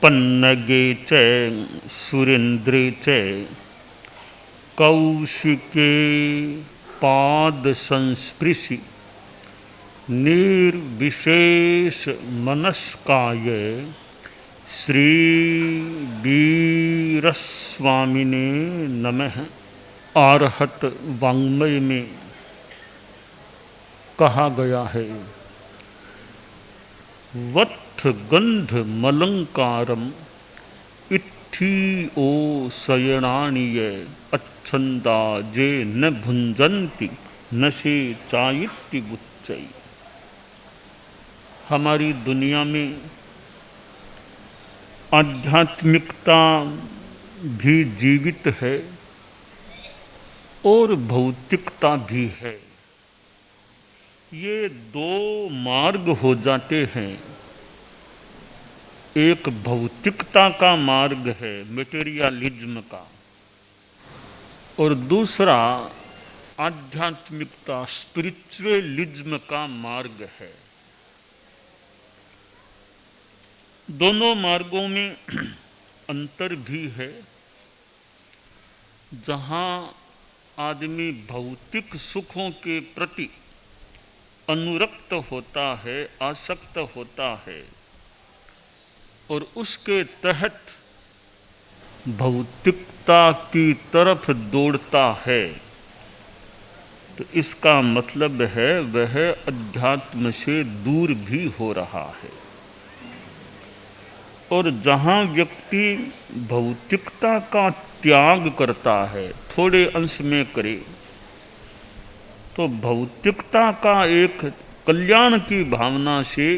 पन्नगे च सुरेन्द्रे च कौशिके पाद संस्पृशि निर्विशेष मनस्काय श्री वीरस्वामिने नमः। आरहत वाङ्मय में कहा गया है, वत्थ गंध मलंकारम इत्थी ओ शयनानिय अच्छंदा जे न भुंजंति नशे चायित्य बुच्चई। हमारी दुनिया में आध्यात्मिकता भी जीवित है और भौतिकता भी है। ये दो मार्ग हो जाते हैं। एक भौतिकता का मार्ग है, मटेरियलिज्म का, और दूसरा आध्यात्मिकता स्पिरिचुअलिज्म का मार्ग है। दोनों मार्गों में अंतर भी है। जहाँ आदमी भौतिक सुखों के प्रति अनुरक्त होता है, आसक्त होता है और उसके तहत भौतिकता की तरफ दौड़ता है, तो इसका मतलब है वह अध्यात्म से दूर भी हो रहा है। और जहाँ व्यक्ति भौतिकता का त्याग करता है, थोड़े अंश में करे, तो भौतिकता का एक कल्याण की भावना से,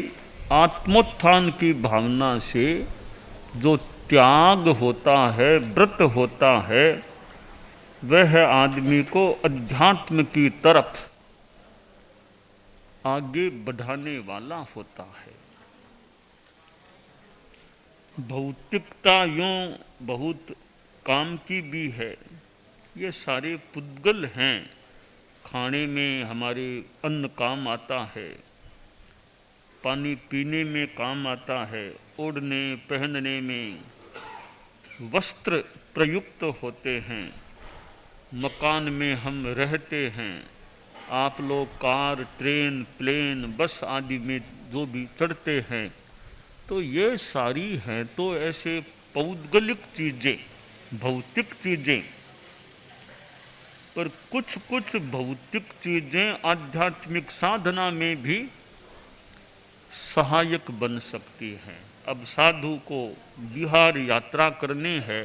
आत्मोत्थान की भावना से जो त्याग होता है, व्रत होता है, वह आदमी को अध्यात्म की तरफ आगे बढ़ाने वाला होता है। भौतिकता यूँ बहुत काम की भी है। ये सारे पुद्गल हैं। खाने में हमारे अन्न काम आता है, पानी पीने में काम आता है, ओढ़ने पहनने में वस्त्र प्रयुक्त होते हैं, मकान में हम रहते हैं। आप लोग कार, ट्रेन, प्लेन, बस आदि में जो भी चढ़ते हैं, तो ये सारी हैं तो ऐसे पौद्गलिक चीज़ें, भौतिक चीज़ें। पर कुछ कुछ भौतिक चीज़ें आध्यात्मिक साधना में भी सहायक बन सकती हैं। अब साधु को बिहार यात्रा करनी है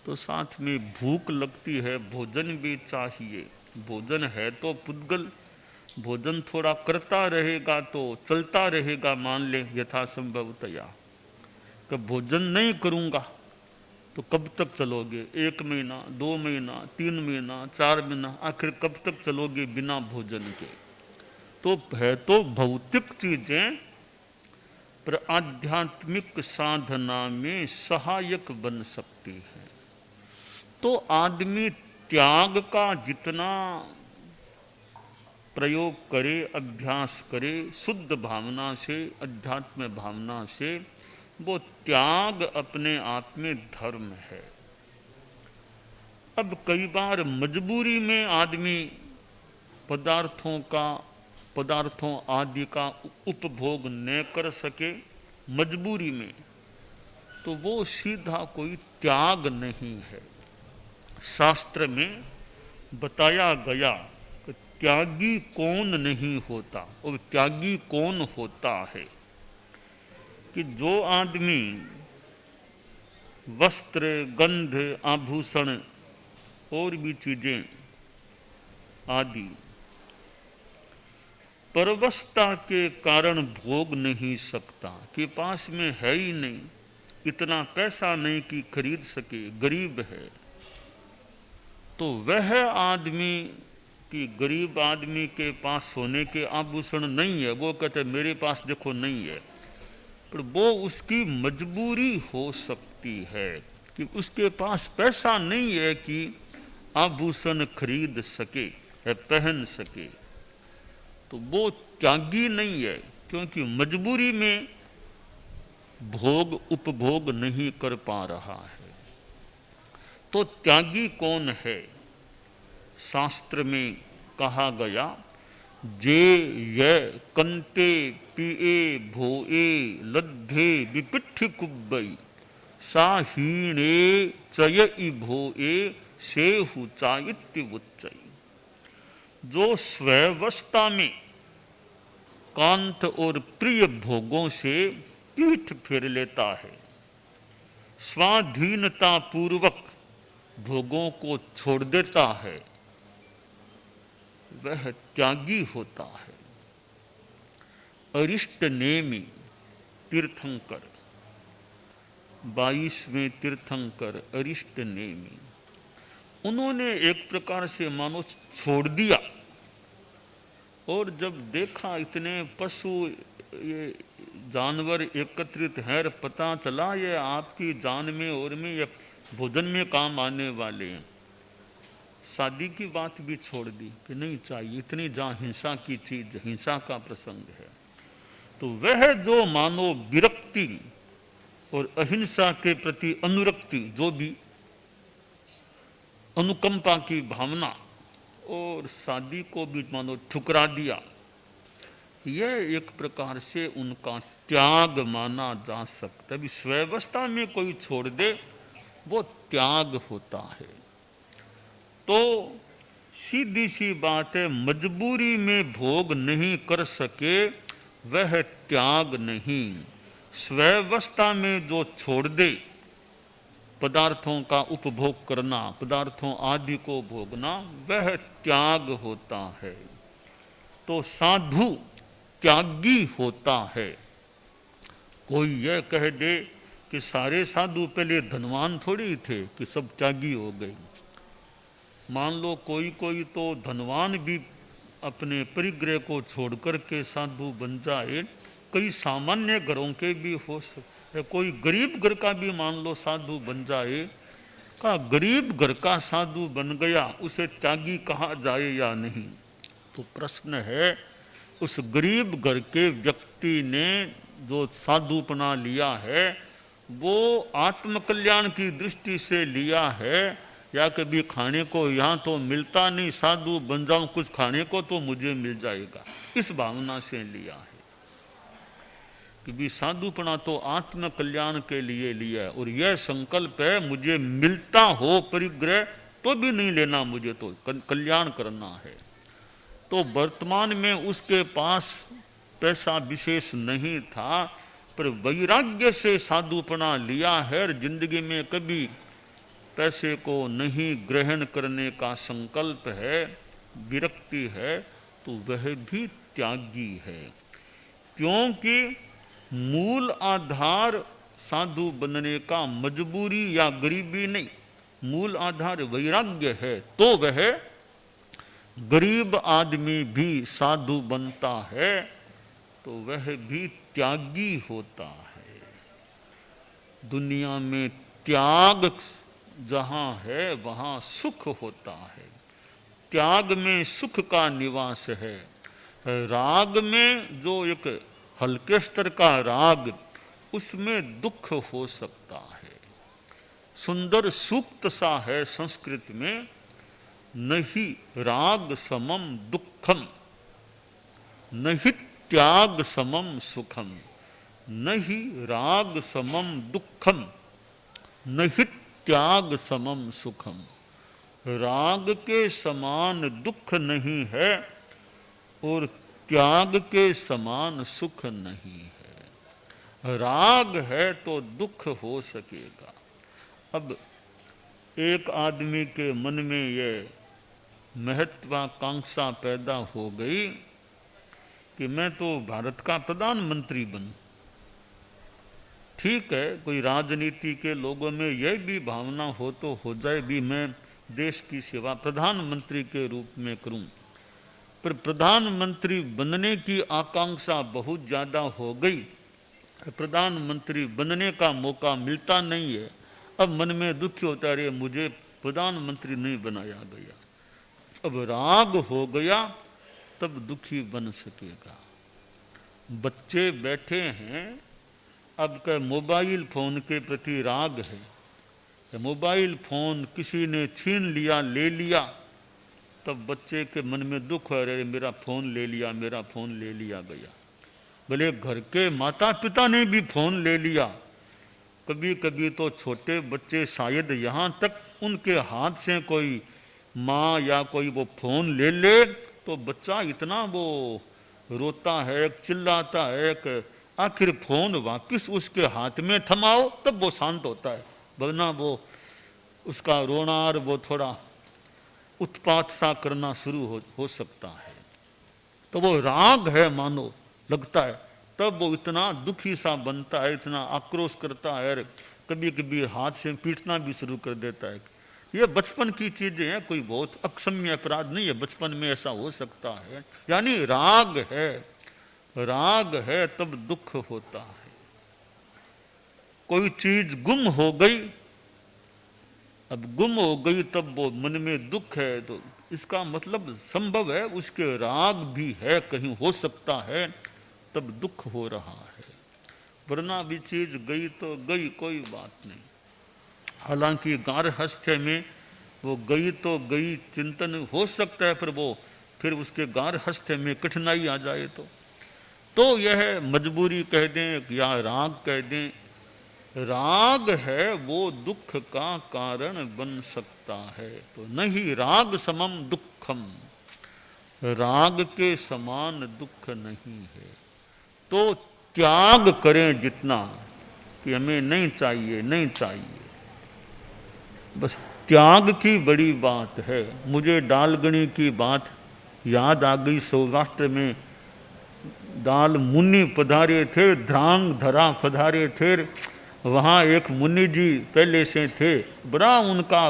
तो साथ में भूख लगती है, भोजन भी चाहिए। भोजन है तो पुद्गल भोजन थोड़ा करता रहेगा तो चलता रहेगा, मान ले यथासंभवतया। कि भोजन नहीं करूँगा तो कब तक चलोगे? 1 महीना, 2 महीना, 3 महीना, 4 महीना, आखिर कब तक चलोगे बिना भोजन के? तो है तो भौतिक चीज़ें, पर आध्यात्मिक साधना में सहायक बन सकती है। तो आदमी त्याग का जितना प्रयोग करे, अभ्यास करे, शुद्ध भावना से, अध्यात्म भावना से, वो त्याग अपने आप में धर्म है। अब कई बार मजबूरी में आदमी पदार्थों आदि का उपभोग न कर सके, मजबूरी में, तो वो सीधा कोई त्याग नहीं है। शास्त्र में बताया गया कि त्यागी कौन नहीं होता, और त्यागी कौन होता है? कि जो आदमी वस्त्र, गंध, आभूषण और भी चीज़ें आदि परवशता के कारण भोग नहीं सकता, कि पास में है ही नहीं, इतना पैसा नहीं कि खरीद सके, गरीब है, तो वह आदमी कि गरीब आदमी के पास सोने के आभूषण नहीं है, वो कहते मेरे पास देखो नहीं है, पर वो उसकी मजबूरी हो सकती है कि उसके पास पैसा नहीं है कि आभूषण खरीद सके है, पहन सके, तो वो त्यागी नहीं है, क्योंकि मजबूरी में भोग उपभोग नहीं कर पा रहा है। तो त्यागी कौन है? शास्त्र में कहा गया, जे ये कंते पिए भोए लद्धे विपिठ्ठ कुब्बई साहीणे चय भोए सेहु चायित्य उच्चई। जो स्ववस्था में कांत और प्रिय भोगों से पीठ फेर लेता है, स्वाधीनता पूर्वक भोगों को छोड़ देता है, वह त्यागी होता है। अरिष्ट नेमि तीर्थंकर, 22वें तीर्थंकर अरिष्ट नेमि, उन्होंने एक प्रकार से मानो छोड़ दिया। और जब देखा इतने पशु ये जानवर एकत्रित हैं, पता चला ये आपकी जान में और में ये भोजन में काम आने वाले हैं, शादी की बात भी छोड़ दी कि नहीं चाहिए, इतनी जहाँ हिंसा की चीज, हिंसा का प्रसंग है। तो वह जो मानो विरक्ति और अहिंसा के प्रति अनुरक्ति, जो भी अनुकंपा की भावना, और शादी को भी मानो ठुकरा दिया, यह एक प्रकार से उनका त्याग माना जा सकता है। स्ववस्था में कोई छोड़ दे वो त्याग होता है। तो सीधी सी बात है, मजबूरी में भोग नहीं कर सके वह त्याग नहीं। स्ववस्था में जो छोड़ दे पदार्थों का उपभोग करना, पदार्थों आदि को भोगना, वह त्याग होता है। तो साधु त्यागी होता है। कोई यह कह दे कि सारे साधु पहले धनवान थोड़ी थे कि सब त्यागी हो गए। मान लो कोई कोई तो धनवान भी अपने परिग्रह को छोड़ करके साधु बन जाए, कई सामान्य घरों के भी हो सकते, कोई गरीब घर का भी मान लो साधु बन जाए। का गरीब घर का साधु बन गया, उसे त्यागी कहा जाए या नहीं? तो प्रश्न है, उस गरीब घर के व्यक्ति ने जो साधुपना लिया है वो आत्मकल्याण की दृष्टि से लिया है, या कभी खाने को यहाँ तो मिलता नहीं, साधु बन जाऊं कुछ खाने को तो मुझे मिल जाएगा, इस भावना से लिया है कि भी साधुपना तो आत्म कल्याण के लिए लिया है। और यह संकल्प है मुझे मिलता हो परिग्रह तो भी नहीं लेना, मुझे तो कल्याण करना है। तो वर्तमान में उसके पास पैसा विशेष नहीं था, पर वैराग्य से साधुपना लिया है। जिंदगी में कभी पैसे को नहीं ग्रहण करने का संकल्प है, विरक्ति है, तो वह भी त्यागी है। क्योंकि मूल आधार साधु बनने का मजबूरी या गरीबी नहीं, मूल आधार वैराग्य है। तो वह गरीब आदमी भी साधु बनता है, तो वह भी त्यागी होता है। दुनिया में त्याग जहाँ है वहाँ सुख होता है, त्याग में सुख का निवास है। राग में जो एक हल्के स्तर का राग, उसमें दुख हो सकता है। सुंदर सूक्त सा है संस्कृत में, नहीं राग समम दुखम, नहीं त्याग समम सुखम, नहीं राग समम दुखम, नहीं त्याग समम सुखम। राग के समान दुख नहीं है और त्याग के समान सुख नहीं है। राग है तो दुख हो सकेगा। अब एक आदमी के मन में यह महत्वाकांक्षा पैदा हो गई कि मैं तो भारत का प्रधानमंत्री बनूं। ठीक है, कोई राजनीति के लोगों में यह भी भावना हो तो हो जाए भी, मैं देश की सेवा प्रधानमंत्री के रूप में करूं। पर प्रधानमंत्री बनने की आकांक्षा बहुत ज़्यादा हो गई, प्रधानमंत्री बनने का मौका मिलता नहीं है। अब मन में दुखी होता है, मुझे प्रधानमंत्री नहीं बनाया गया। अब राग हो गया तब दुखी बन सकेगा। बच्चे बैठे हैं, अब के मोबाइल फ़ोन के प्रति राग है। मोबाइल फ़ोन किसी ने छीन लिया, ले लिया, तब बच्चे के मन में दुख है, अरे मेरा फ़ोन ले लिया, मेरा फ़ोन ले लिया गया। भले घर के माता पिता ने भी फ़ोन ले लिया, कभी कभी तो छोटे बच्चे शायद यहाँ तक उनके हाथ से कोई माँ या कोई वो फ़ोन ले ले तो बच्चा इतना वो रोता है, चिल्लाता है कि आखिर फ़ोन वापस उसके हाथ में थमाओ, तब वो शांत होता है, वरना वो उसका रोना और वो थोड़ा उत्पात सा करना शुरू हो सकता है। तो वो राग है मानो, लगता है, तब वो इतना दुखी सा बनता है, इतना आक्रोश करता है, कभी कभी हाथ से पीटना भी शुरू कर देता है। ये बचपन की चीजें हैं, कोई बहुत अक्षम्य अपराध नहीं है, बचपन में ऐसा हो सकता है। यानी राग है, राग है तब दुख होता है। कोई चीज गुम हो गई, अब गुम हो गई तब वो मन में दुख है, तो इसका मतलब संभव है उसके राग भी है, कहीं हो सकता है, तब दुख हो रहा है। वरना भी चीज गई तो गई, कोई बात नहीं। हालांकि गारहस्थ्य में वो गई तो गई चिंतन हो सकता है, पर वो फिर उसके गारहस्थ्य में कठिनाई आ जाए तो यह मजबूरी कह दें या राग कह दें, राग है वो दुख का कारण बन सकता है। तो नहीं राग समम दुखम, राग के समान दुख नहीं है। तो त्याग करें जितना कि हमें नहीं चाहिए, नहीं चाहिए, बस त्याग की बड़ी बात है। मुझे डालगणी की बात याद आ गई। सौराष्ट्र में दाल मुनि पधारे थे, ध्रांग धरा पधारे थे। वहाँ एक मुनि जी पहले से थे, बड़ा उनका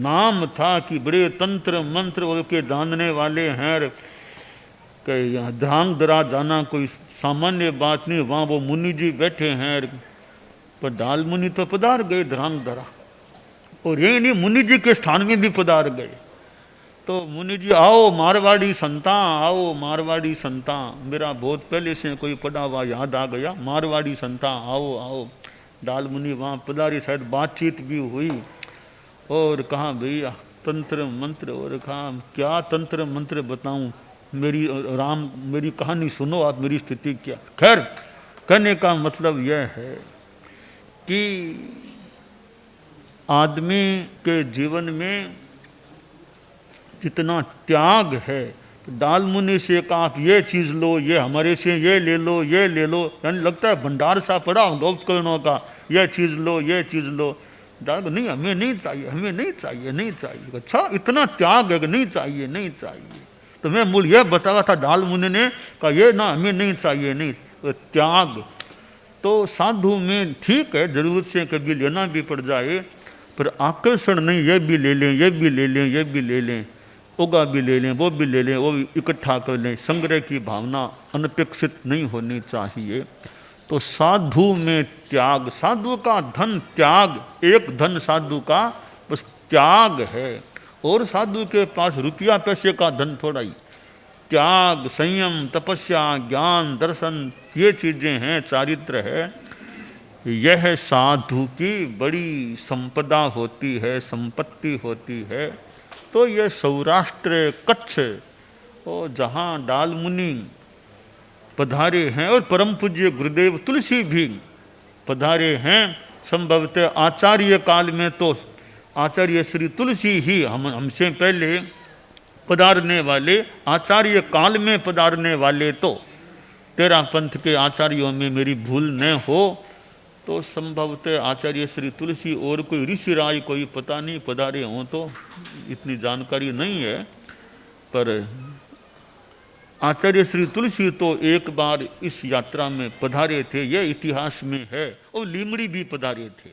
नाम था कि बड़े तंत्र मंत्र उनके जानने वाले हैं, कि यहाँ ध्रांग धरा जाना कोई सामान्य बात नहीं। वहाँ वो मुनि जी बैठे हैं, पर दाल मुनि तो पधार गए ध्रांग धरा, और ये नहीं मुनि जी के स्थान में भी पधार गए। तो मुनि जी, आओ मारवाड़ी संता, आओ मारवाड़ी संता, मेरा बहुत पहले से कोई पढ़ा हुआ याद आ गया, मारवाड़ी संता आओ आओ। दाल मुनि वहाँ पधारी, शायद बातचीत भी हुई, और कहा भैया तंत्र मंत्र, और कहा क्या तंत्र मंत्र बताऊं, मेरी राम मेरी कहानी सुनो आप, मेरी स्थिति क्या। खैर कहने का मतलब यह है कि आदमी के जीवन में जितना त्याग है, दाल मुनि से कहा आप ये चीज़ लो, ये हमारे से ये ले लो, ये ले लो, यानी लगता है भंडार सा पड़ा उपकरणों का, ये चीज़ लो, ये चीज़ लो। दाल नहीं, हमें नहीं चाहिए, हमें नहीं चाहिए, नहीं चाहिए। अच्छा इतना त्याग है कि नहीं चाहिए, नहीं चाहिए। तो मैं मूल यह बताया था, दाल मुनि ने कहा ये ना हमें नहीं चाहिए, नहीं। तो त्याग तो साधु में ठीक है, जरूरत से कभी लेना भी पड़ जाए, पर आकर्षण नहीं, ये भी ले लें, ये भी ले लें, ये भी ले लें, उगा भी ले लें, वो भी ले लें, वो भी इकट्ठा कर लें। संग्रह की भावना अनपेक्षित नहीं होनी चाहिए। तो साधु में त्याग, साधु का धन त्याग, एक धन साधु का बस त्याग है। और साधु के पास रुपया पैसे का धन थोड़ा ही। त्याग, संयम, तपस्या, ज्ञान, दर्शन, ये चीज़ें हैं, चारित्र है। यह साधु की बड़ी संपदा होती है, संपत्ति होती है। तो यह सौराष्ट्र कच्छ और जहाँ दाल मुनि पधारे हैं, और परम पूज्य गुरुदेव तुलसी भी पधारे हैं, संभवतः आचार्य काल में तो आचार्य श्री तुलसी ही हमसे पहले पधारने वाले, आचार्य काल में पधारने वाले तो तेरा पंथ के आचार्यों में मेरी भूल न हो तो संभवतः आचार्य श्री तुलसी, और कोई ऋषि राय कोई पता नहीं पधारे हों, तो इतनी जानकारी नहीं है। पर आचार्य श्री तुलसी तो एक बार इस यात्रा में पधारे थे, यह इतिहास में है। और लीमड़ी भी पधारे थे,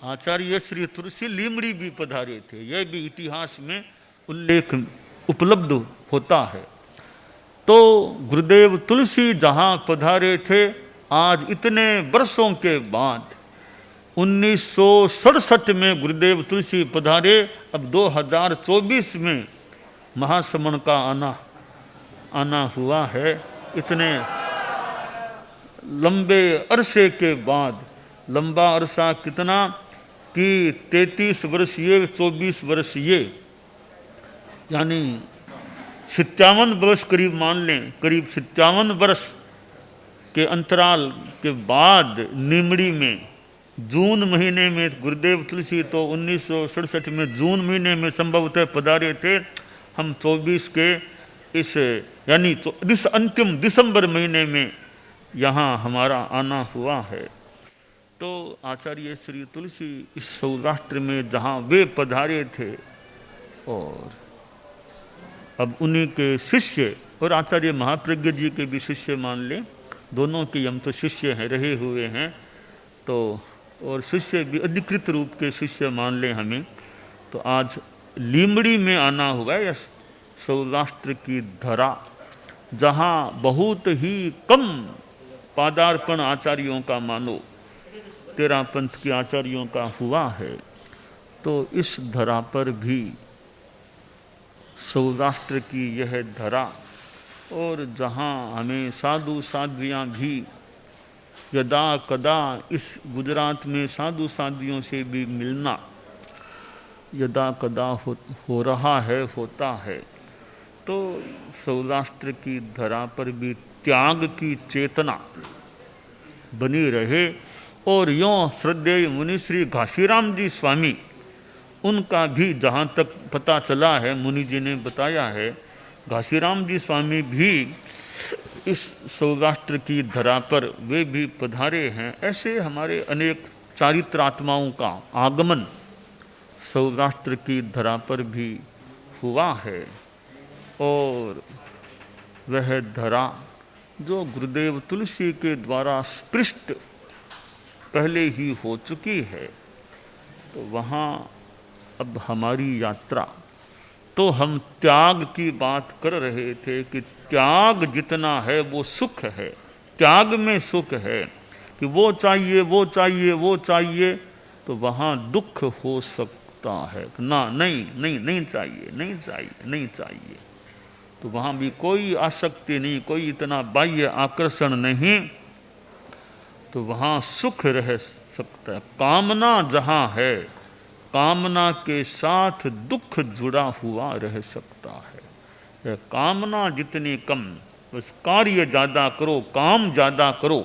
आचार्य श्री तुलसी लीमड़ी भी पधारे थे, यह भी इतिहास में उल्लेख उपलब्ध होता है। तो गुरुदेव तुलसी जहाँ पधारे थे, आज इतने वर्षों के बाद 1967 में गुरुदेव तुलसी पधारे। अब 2024 में महाश्रमण का आना हुआ है। इतने लंबे अरसे के बाद, लंबा अरसा कितना कि 33 वर्ष ये, 24 वर्ष ये, यानी 57 वर्ष करीब मान लें, करीब 57 वर्ष के अंतराल के बाद निमड़ी में जून महीने में गुरुदेव तुलसी तो 1967 में जून महीने में संभवतः पधारे थे। हम 24 के इस यानी तो इस अंतिम दिसंबर महीने में यहाँ हमारा आना हुआ है। तो आचार्य श्री तुलसी इस सौराष्ट्र में जहाँ वे पधारे थे, और अब उन्हीं के शिष्य और आचार्य महाप्रज्ञ जी के भी शिष्य मान लें, दोनों के हम तो शिष्य हैं, रहे हुए हैं, तो और शिष्य भी अधिकृत रूप के शिष्य मान लें हमें, तो आज लीमड़ी में आना हुआ है, सौराष्ट्र की धरा, जहाँ बहुत ही कम पादार्पण आचार्यों का मानो तेरा पंथ के आचार्यों का हुआ है। तो इस धरा पर भी सौराष्ट्र की यह धरा, और जहाँ हमें साधु साध्वियाँ भी यदा कदा इस गुजरात में साधु साध्वियों से भी मिलना यदा कदा हो रहा है, होता है, तो सौराष्ट्र की धरा पर भी त्याग की चेतना बनी रहे। और यों श्रद्धेय मुनि श्री घाशीराम जी स्वामी, उनका भी जहाँ तक पता चला है, मुनि जी ने बताया है, घाशीराम जी स्वामी भी इस सौराष्ट्र की धरा पर वे भी पधारे हैं। ऐसे हमारे अनेक चारित्रात्माओं का आगमन सौराष्ट्र की धरा पर भी हुआ है। और वह धरा जो गुरुदेव तुलसी के द्वारा स्पृष्ट पहले ही हो चुकी है, तो वहाँ अब हमारी यात्रा, तो हम त्याग की बात कर रहे थे कि त्याग जितना है वो सुख है, त्याग में सुख है कि वो चाहिए वो चाहिए वो चाहिए, तो वहाँ दुख हो सकता है ना, नहीं नहीं नहीं चाहिए नहीं चाहिए नहीं चाहिए, तो वहाँ भी कोई आसक्ति नहीं, कोई इतना बाह्य आकर्षण नहीं, तो वहाँ सुख रह सकता है। कामना जहाँ है, कामना के साथ दुख जुड़ा हुआ रह सकता है। यह कामना जितनी कम, बस कार्य ज़्यादा करो, काम ज़्यादा करो,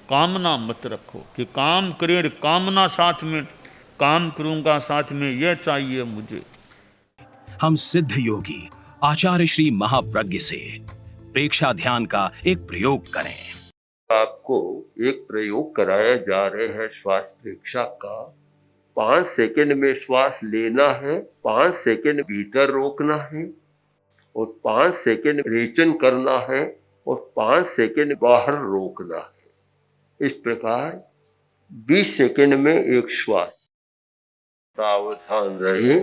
कामना मत रखो कि काम करें, कामना साथ में, काम करूँगा साथ में, यह चाहिए मुझे। हम सिद्ध योगी आचार्य श्री महाप्रज्ञ से प्रेक्षा ध्यान का एक प्रयोग करें। आपको एक प्रयोग कराया जा रहे हैं श्वास प्रेक्षा का। 5 सेकंड में श्वास लेना है, 5 सेकंड भीतर रोकना है, और 5 सेकंड रेचन करना है, और 5 सेकंड बाहर रोकना है। इस प्रकार 20 सेकंड में एक श्वास। सावधान रहे,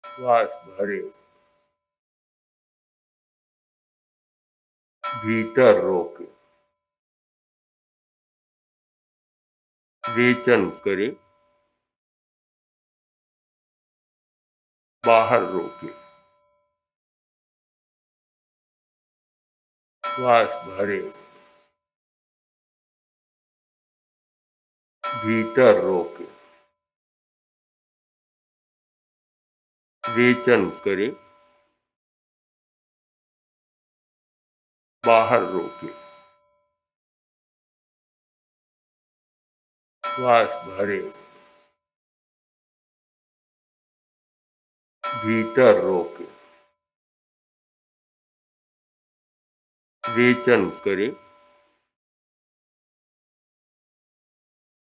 श्वास भरे, भीतर रोके, रेचन करे, बाहर रोके, श्वास भरे, भीतर रोके, रेचन करे, बाहर रोके, श्वास भरे, भीतर रोके, रेचन करे,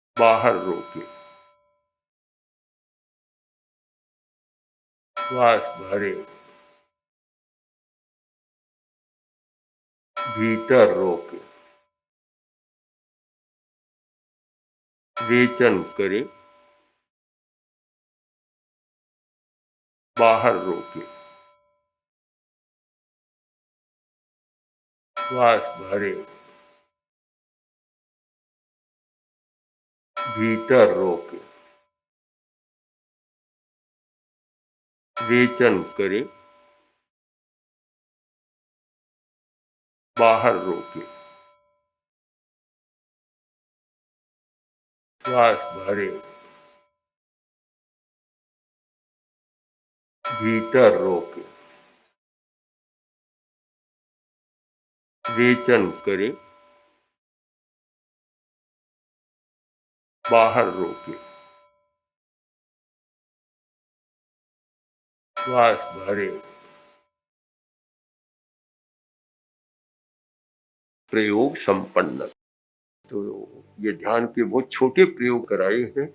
बाहर रोके, श्वास भरे, भीतर रोके, रेचन करे, बाहर रोके, श्वास भरे, भीतर रोके, रेचन करे, बाहर रोके। श्वास भरे, भीतर रोके, रेचन करे, बाहर रोके। श्वास भरे, प्रयोग संपन्न। तो ये ध्यान के बहुत छोटे प्रयोग कराए हैं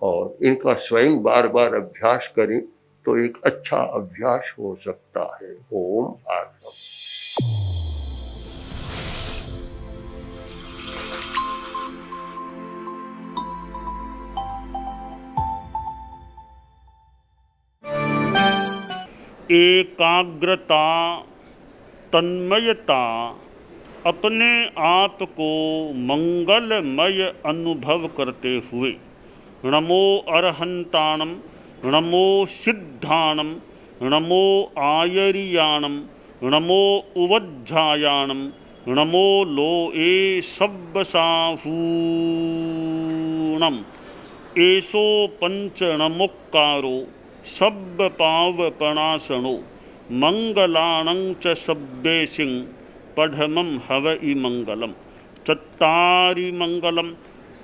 और इनका स्वयं बार बार अभ्यास करें तो एक अच्छा अभ्यास हो सकता है। ओम आत्मा। एकाग्रता, तन्मयता, अपने आप को मंगलमय अनुभव करते हुए नमो अरहंताणम, नमो सिद्धाणम, नमो आयरियाणम, नमो उवज्झायाणम, नमो लोए सब्बसाहूणम, एसो पंचणमुक्कारो सब्ब पावपणासनो, मंगलाणं च सब्बेसिं पढ़मं हवइ मंगलम। चत्तारि मंगलम,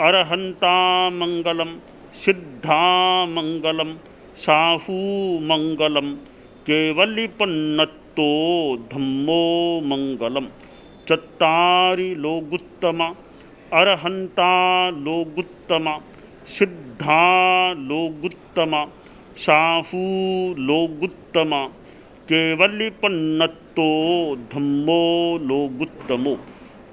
अरहंता मंगलम, सिद्धा मंगलम, साहू मंगलम, केवलिपन्नत्तो धम्मो मंगलम। चत्तारि लोगुत्तमा, अरहंता लोगुत्तमा, सिद्धा लोगुत्तमा, साहू लोगुत्तमा, केवलिपन्नत्तो धम्मो लोगुत्तमो।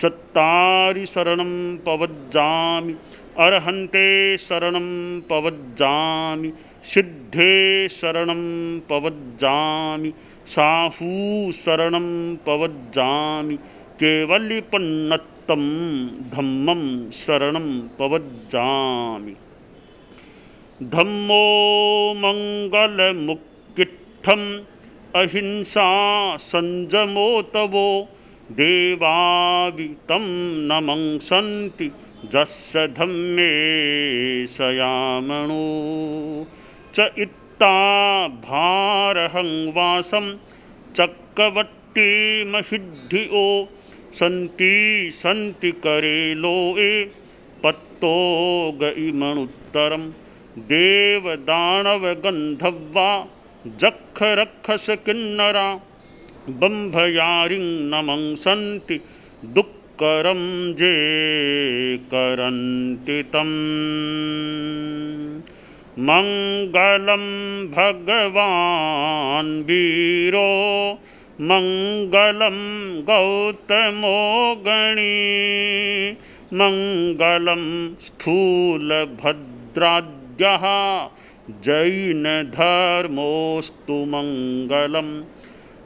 चत्तारि शरणं पवज्जामि, अरहन्ते शरणं पवज्जामि, सिद्धे शरणं पवज्जामि, साहू शरणं पवज्जामि, केवलिपन्नत्तं धम्मं शरणं पवज्जामि। धम्मो मंगलमुक्किट्ठम्, अहिंसा संजमो तवो, देवावितं नमंसन्ति जस्य धम्मे सयामणो। च इत्ता भारहं वासं चक्रवट्टिमहिद्धियो, सन्ति सन्ति करे लोए पत्तो गइमणुत्तरम्। देवदानवगन्धर्वा जक्षरक्षस किन्नरा, बम्भयारिं नमंसन्ति दुःकरं जे करन्ति तम्। मंगलं भगवान् वीरो, मंगलं गौतमो गणी, मंगलं स्थूलभद्राद्यः जैनधर्मोऽस्तु मंगलम्।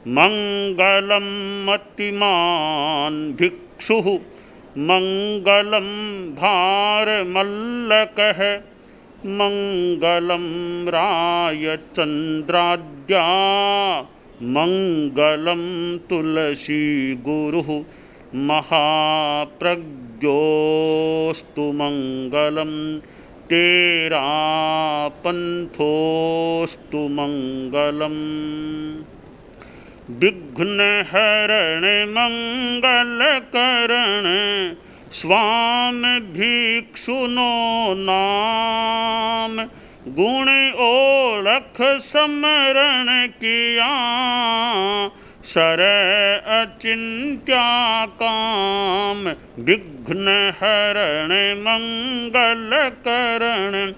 मंगलं मतिमान् भिक्षुः, मंगलं भारमल्लकः, मंगलं रायचन्द्राद्या, मंगलं तुलसी गुरुः, महाप्रज्ञोऽस्तु मंगलम्। तेरा पंथोऽस्तु मंगलम्। विघ्नहरण मंगलकरण, स्वामी भिक्षुनो नाम, गुण ओळख समरण किया, सर अचिंत्या काम। विघ्नहरण मंगलकरण,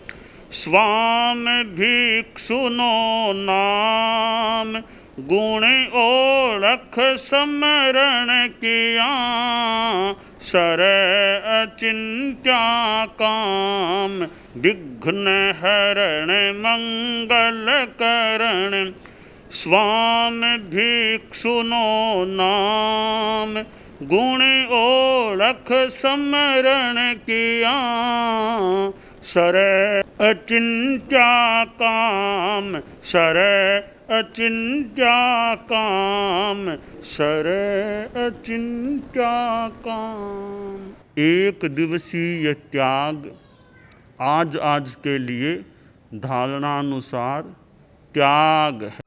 स्वामी भिक्षुनो नाम, गुण ओळख समरण किया, सर अचिंत्या काम। विघ्नहरण मंगलकरण, स्वामी भिक्षुनो नाम, गुण ओळख समरण किया, सर अचिंत्या काम, सर अचिंत्या काम, सर अचिंत्या काम। एक दिवसीय त्याग आज आज के लिए धारणानुसार त्याग है।